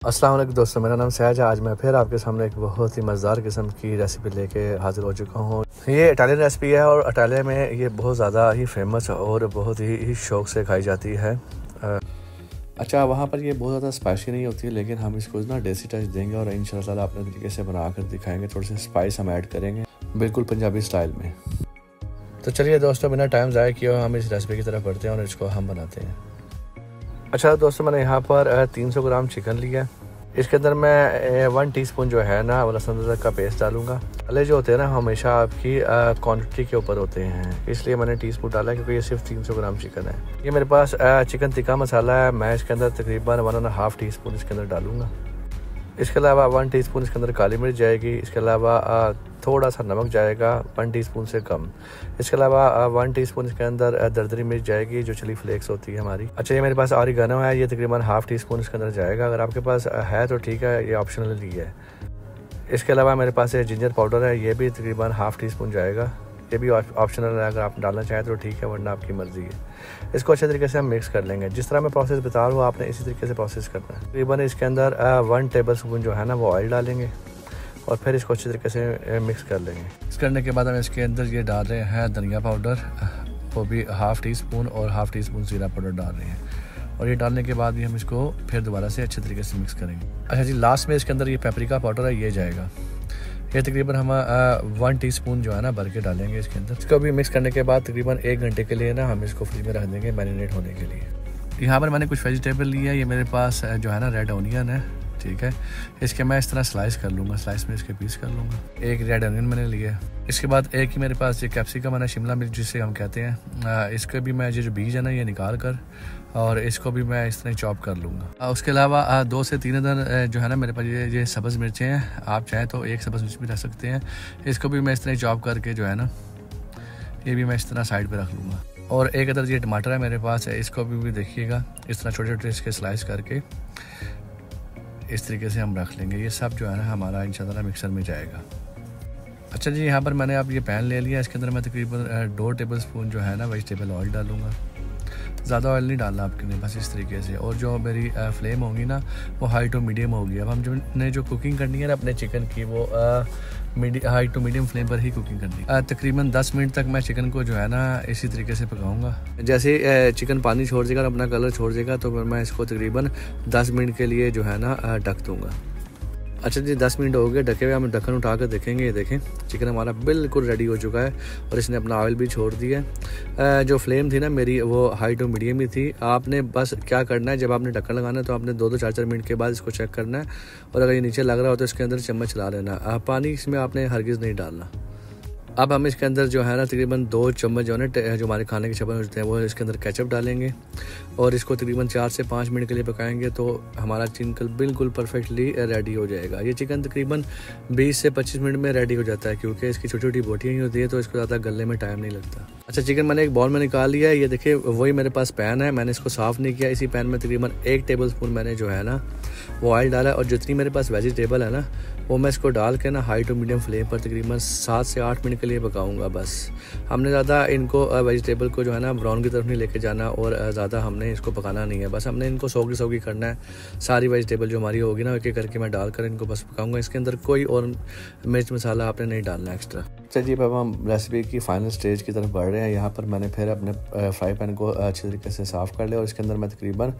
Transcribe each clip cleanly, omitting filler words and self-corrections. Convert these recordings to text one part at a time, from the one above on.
अस्सलाम वालेकुम दोस्तों, मेरा नाम सहज है। आज मैं फिर आपके सामने एक बहुत ही मज़ेदार किस्म की रेसिपी लेके हाज़िर हो चुका हूँ। ये इटालियन रेसिपी है और इटालिया में ये बहुत ज़्यादा ही फेमस और बहुत ही शौक़ से खाई जाती है। अच्छा, वहाँ पर ये बहुत ज़्यादा स्पाइसी नहीं होती, लेकिन हम इसको ना देसी टच देंगे और इंशाल्लाह अपने तरीके से बना कर दिखाएँगे। थोड़े से स्पाइस हम ऐड करेंगे, बिल्कुल पंजाबी स्टाइल में। तो चलिए दोस्तों, बिना टाइम ज़ाया किए हम इस रेसिपी की तरफ बढ़ते हैं और इसको हम बनाते हैं। अच्छा दोस्तों, मैंने यहाँ पर 300 ग्राम चिकन लिया। इसके अंदर मैं 1 टीस्पून जो है ना वो लहसुन अदरक का पेस्ट डालूंगा। मसाले जो होते हैं ना हमेशा आपकी क्वांटिटी के ऊपर होते हैं, इसलिए मैंने टीस्पून डाला क्योंकि ये सिर्फ 300 ग्राम चिकन है। ये मेरे पास चिकन टिक्का मसाला है, मैं इसके अंदर तकरीबन 1.5 टीस्पून इसके अंदर डालूंगा। इसके अलावा 1 टीस्पून इसके अंदर काली मिर्च जाएगी। इसके अलावा थोड़ा सा नमक जाएगा, 1 टीस्पून से कम। इसके अलावा 1 टीस्पून इसके अंदर दरदरी मिर्च जाएगी, जो चिली फ्लेक्स होती है हमारी। अच्छा, ये मेरे पास ऑरिगेनो है, ये तकरीबन 1/2 टीस्पून इसके अंदर जाएगा। अगर आपके पास है तो ठीक है, ये ऑप्शनली है। इसके अलावा मेरे पास ये जिंजर पाउडर है, ये भी तकरीबन 1/2 टीस्पून जाएगा। ये भी ऑप्शनल है, अगर आप डालना चाहें तो ठीक है, वरना आपकी मर्ज़ी है। इसको अच्छे तरीके से हम मिक्स कर लेंगे। जिस तरह मैं प्रोसेस बता रहा हूँ आपने इसी तरीके से प्रोसेस करना है। तकरीबन इसके अंदर 1 टेबल स्पून जो है ना वो ऑयल डालेंगे और फिर इसको अच्छे तरीके से मिक्स कर लेंगे। मिक्स करने के बाद हम इसके अंदर ये डाल रहे हैं धनिया पाउडर, वो भी 1/2 टीस्पून और 1/2 टीस्पून जीरा पाउडर डाल रहे हैं। और ये डालने के बाद भी हम इसको फिर दोबारा से अच्छे तरीके से मिक्स करेंगे। अच्छा जी, लास्ट में इसके अंदर ये पेपरिका पाउडर है, ये जाएगा। ये तकरीबन हम 1 टीस्पून जो है ना भर के डालेंगे इसके अंदर। इसको भी मिक्स करने के बाद तकरीबन 1 घंटे के लिए ना हम इसको फ्रिज में रख देंगे मैरिनेट होने के लिए। यहाँ पर मैंने कुछ वेजिटेबल लिया है। ये मेरे पास जो है ना रेड ऑनियन है, ठीक है। इसके मैं इस तरह स्लाइस कर लूँगा, स्लाइस में इसके पीस कर लूँगा। एक रेड ऑनियन मैंने लिया। इसके बाद एक ही मेरे पास ये कैप्सिकम है, शिमला मिर्च जिसे हम कहते हैं। इसके भी मैं जो बीज है ना ये निकाल कर और इसको भी मैं इस तरह चॉप कर लूँगा। उसके अलावा 2 से 3 अदर जो है ना मेरे पास ये सब्ज़ मिर्चें हैं। आप चाहें तो 1 सब्ज़ मिर्च भी रख सकते हैं। इसको भी मैं इस तरह चॉप करके जो है ना ये भी मैं इस तरह साइड पे रख लूँगा। और एक अदर ये टमाटर है मेरे पास है, इसको भी देखिएगा इस तरह छोटे छोटे इसके स्लाइस करके इस तरीके से हम रख लेंगे। ये सब जो है ना हमारा इंशाल्लाह मिक्सर में जाएगा। अच्छा जी, यहाँ पर मैंने अब ये पैन ले लिया। इसके अंदर मैं तकरीबन 2 टेबल स्पून जो है ना वेजिटेबल ऑयल डालूंगा। ज़्यादा ऑयल नहीं डालना आपके लिए, बस इस तरीके से। और जो मेरी फ्लेम होगी ना वो हाई टू मीडियम होगी। अब हम जो कुकिंग करनी है ना अपने चिकन की, वो हाई टू मीडियम फ्लेम पर ही कुकिंग करनी है। तकरीबन 10 मिनट तक मैं चिकन को जो है ना इसी तरीके से पकाऊंगा। जैसे चिकन पानी छोड़ देगा और अपना कलर छोड़ देगा तो मैं इसको तकरीबन 10 मिनट के लिए जो है ना ढक दूँगा। अच्छा जी, 10 मिनट हो गए ढके हुए। हम ढक्कन उठा कर देखेंगे। ये देखें चिकन हमारा बिल्कुल रेडी हो चुका है और इसने अपना ऑयल भी छोड़ दिया है। जो फ्लेम थी ना मेरी वो हाई टू मीडियम ही थी। आपने बस क्या करना है, जब आपने ढक्कन लगाना है तो आपने 2-2 4-4 मिनट के बाद इसको चेक करना है। और अगर ये नीचे लग रहा हो तो इसके अंदर चम्मच चला लेना। पानी इसमें आपने हरगिज़ नहीं डालना। अब हम इसके अंदर जो है ना तकरीबन 2 चम्मच जो है ना जो हमारे खाने के चम्मच होते हैं वो इसके अंदर केचप डालेंगे और इसको तकरीबन 4 से 5 मिनट के लिए पकाएंगे तो हमारा चिकन बिल्कुल परफेक्टली रेडी हो जाएगा। ये चिकन तकरीबन 20 से 25 मिनट में रेडी हो जाता है, क्योंकि इसकी छोटी छोटी बोटियाँ ही होती है तो इसको ज़्यादा गलने में टाइम नहीं लगता। अच्छा, चिकन मैंने एक बाउल में निकाल लिया है। ये देखिए वही मेरे पास पैन है, मैंने इसको साफ़ नहीं किया। इसी पैन में तकरीबन 1 टेबल स्पून मैंने जो है ना वो ऑयल डाला और जितनी मेरे पास वेजिटेबल है ना वो मैं इसको डाल के ना हाई टू मीडियम फ्लेम पर तकरीबन 7 से 8 मिनट के लिए पकाऊंगा। बस हमने ज़्यादा इनको वेजिटेबल को जो है ना ब्राउन की तरफ नहीं लेके जाना और ज़्यादा हमने इसको पकाना नहीं है। बस हमने इनको सोगी सोगी करना है। सारी वेजिटेबल जो हमारी होगी ना एक एक करके मैं डालकर इनको बस पकाऊंगा। इसके अंदर कोई और मिर्च मसाला आपने नहीं डालना एक्स्ट्रा। चलिए अब हम रेसिपी की फाइनल स्टेज की तरफ बढ़ रहे हैं। यहाँ पर मैंने फिर अपने फ्राई पैन को अच्छे तरीके से साफ़ कर लिया और इसके अंदर मैं तकरीबन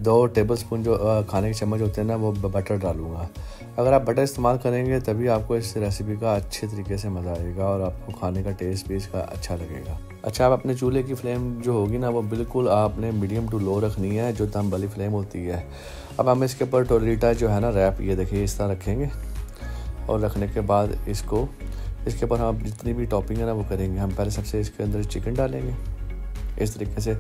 2 टेबल स्पून जो खाने के चम्मच होते हैं ना वो बटर डालूंगा। अगर आप बटर इस्तेमाल करेंगे तभी आपको इस रेसिपी का अच्छे तरीके से मज़ा आएगा और आपको खाने का टेस्ट भी इसका अच्छा लगेगा। अच्छा, आप अपने चूल्हे की फ्लेम जो होगी ना वो बिल्कुल आपने मीडियम टू लो रखनी है, जो दम वाली फ्लेम होती है। अब हम इसके ऊपर टोर्टिटा जो है ना रैप, ये देखिए इस तरह रखेंगे और रखने के बाद इसके ऊपर हम जितनी भी टॉपिंग है ना वो करेंगे। हम पहले सबसे इसके अंदर चिकन डालेंगे इस तरीके से।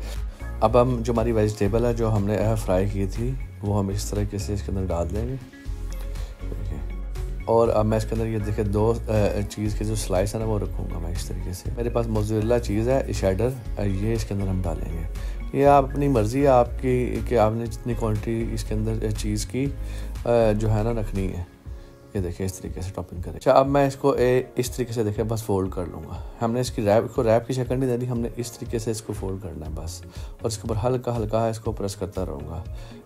अब हम जो हमारी वेजिटेबल है जो हमने फ्राई की थी वो हम इस तरीके से इसके अंदर डाल देंगे। और अब मैं इसके अंदर ये देखिए 2 चीज़ के जो स्लाइस है ना वो रखूँगा मैं इस तरीके से। मेरे पास मोज़रेला चीज़ है शेडर, ये इसके अंदर हम डालेंगे। ये आप अपनी मर्ज़ी है आपकी कि आपने जितनी क्वांटिटी इसके अंदर चीज़ की जो है ना रखनी है। ये देखिए इस तरीके से टॉपिंग करें। अच्छा अब मैं इसको इस तरीके से देखिए बस फोल्ड कर लूँगा। हमने इसकी रैप की शक्ल नहीं देनी, हमने इस तरीके से इसको फोल्ड करना है बस, और इसके ऊपर हल्का हल्का इसको प्रेस करता रहूँगा।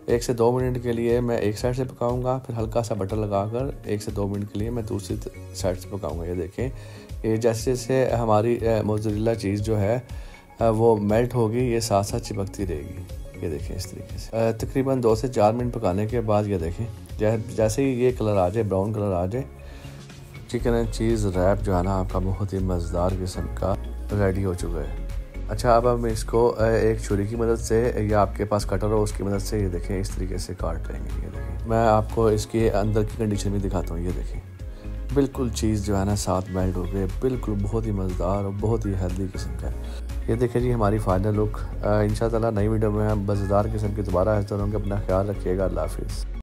1 से 2 मिनट के लिए मैं एक साइड से पकाऊंगा, फिर हल्का सा बटर लगाकर 1 से 2 मिनट के लिए मैं दूसरी साइड से पकाऊंगा। ये देखें ये जैसे जैसे हमारी मोज़रेला चीज़ जो है वो मेल्ट होगी, ये साथ साथ चिपकती रहेगी। ये देखें इस तरीके से तकरीबन 2 से 4 मिनट पकाने के बाद ये देखें जैसे ही ये कलर आ जाए, ब्राउन कलर आ जाए, चिकन एंड चीज़ रैप जो है ना आपका बहुत ही मज़ेदार किस्म का रेडी हो चुका है। अच्छा अब हम इसको एक छुरी की मदद से या आपके पास कटर हो उसकी मदद से ये देखें इस तरीके से काट लेंगे। ये देखें मैं आपको इसके अंदर की कंडीशन भी दिखाता हूँ। ये देखें बिल्कुल चीज़ जो है ना साथ मेल्ट हो गए, बिल्कुल बहुत ही मज़ेदार और बहुत ही हेल्दी किस्म का है। ये देखिए जी हमारी फाइनल लुक। इंशाअल्लाह नई वीडियो में हम मज़ेदार किस्म की दोबारा हाज़िर होंगे। अपना ख्याल रखिएगा। अल्लाह हाफ़िज़।